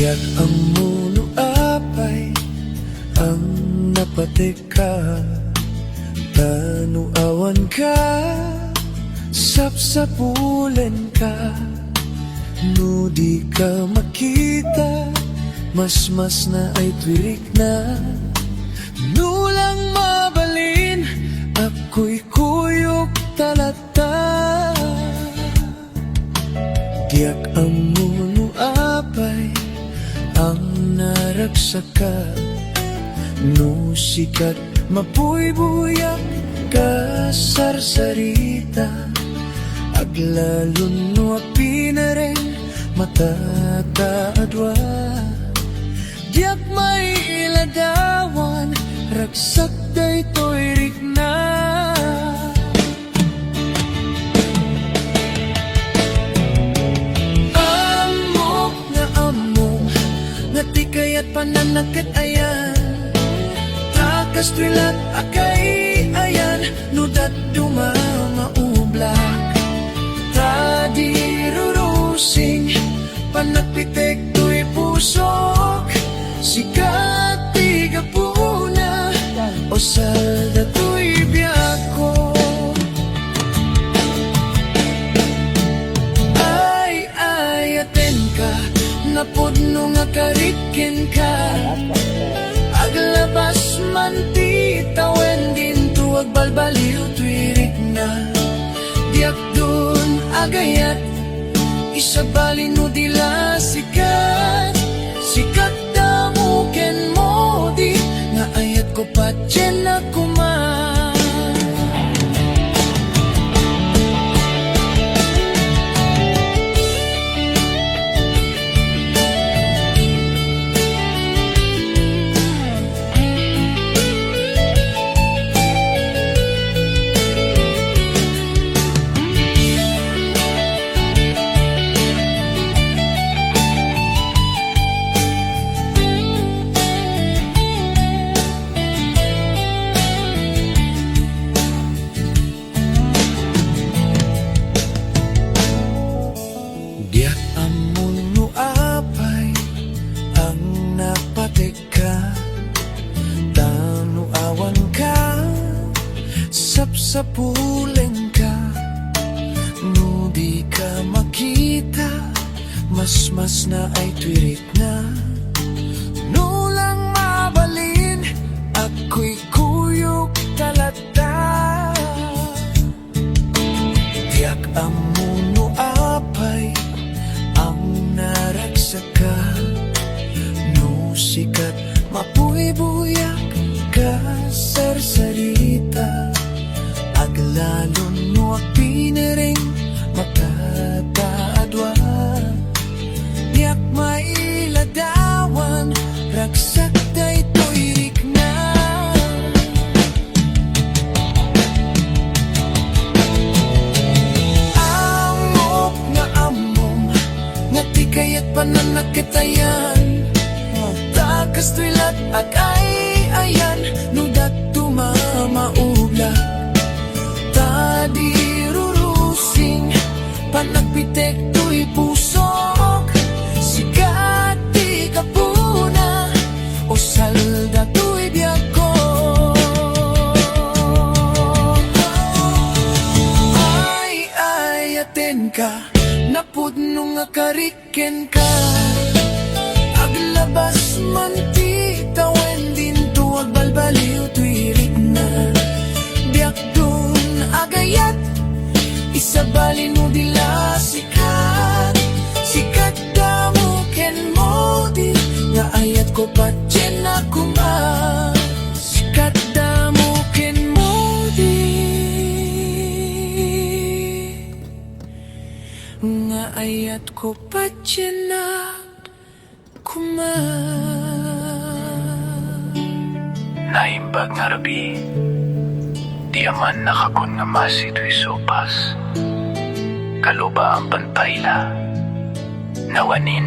Diyak ang muno apay ang napatika, tanuawan ka, sapsapulen ka, no di ka makita, mas na ay twirik na. Nulang mabalin, ako'y kuyok talata. Diyak ang muno apay ang naragsaka, no sikat mapuy-buyak ka sarsarita. Aglalon no apinaren matataadwa. Diyak may iladawan, ragsak daytoy rikna. Amok nga amok, nga tikay at pananakit ayan. Takas twilat akay ayan, nudat dumamaublak. Tadirurusing, panagpitek to'y pusok. Sikat tigapuna, o salda to'y biyako. Ay, aten ka, napudno nga karikin ka. Aglabas man ti tawen din tuwag balbaliw twirik na. Diyak dun agayat, isabalin mo dila sikat. Sikat damuken mo di, nga ayat ko pa dyan na kuman. Diyak ang muno apay ang napatika, tanuawan ka, sapsapulen ka, no di ka makita, mas na ay twirik na. No lang mabalin, ako'y kuyok talata. Diyak ang muno apay ang naragsaka, no sikat mapuy-buyak ka sarsarita. Aglalon no apinering matataadwa. Diyak mailadawan, ragsak daytoy rikna. Amok nga among, nga tikay at pananakit ayan. Takas twilat akay ayan, nudat tumamaubla. Tadirurusing, panagpitek to'y pusok. Sikat di kapuna, o salda to'y biyako. Ay, aten ka, napudno nga kariken ka. Aglabas man ti tawen din tuwag balbaliw twirik na. Diyak dun agayat, isabalin mo dila sikat. Sikat damuken mo di, nga ayat ko pa dyan na kuman. Sikat damuken mo di, nga ayat ko pa dyan na kuman. Naimbag nga rabi, di aman nakakon nga masito'y sopas. Kaluba ang pantayla, nawanin,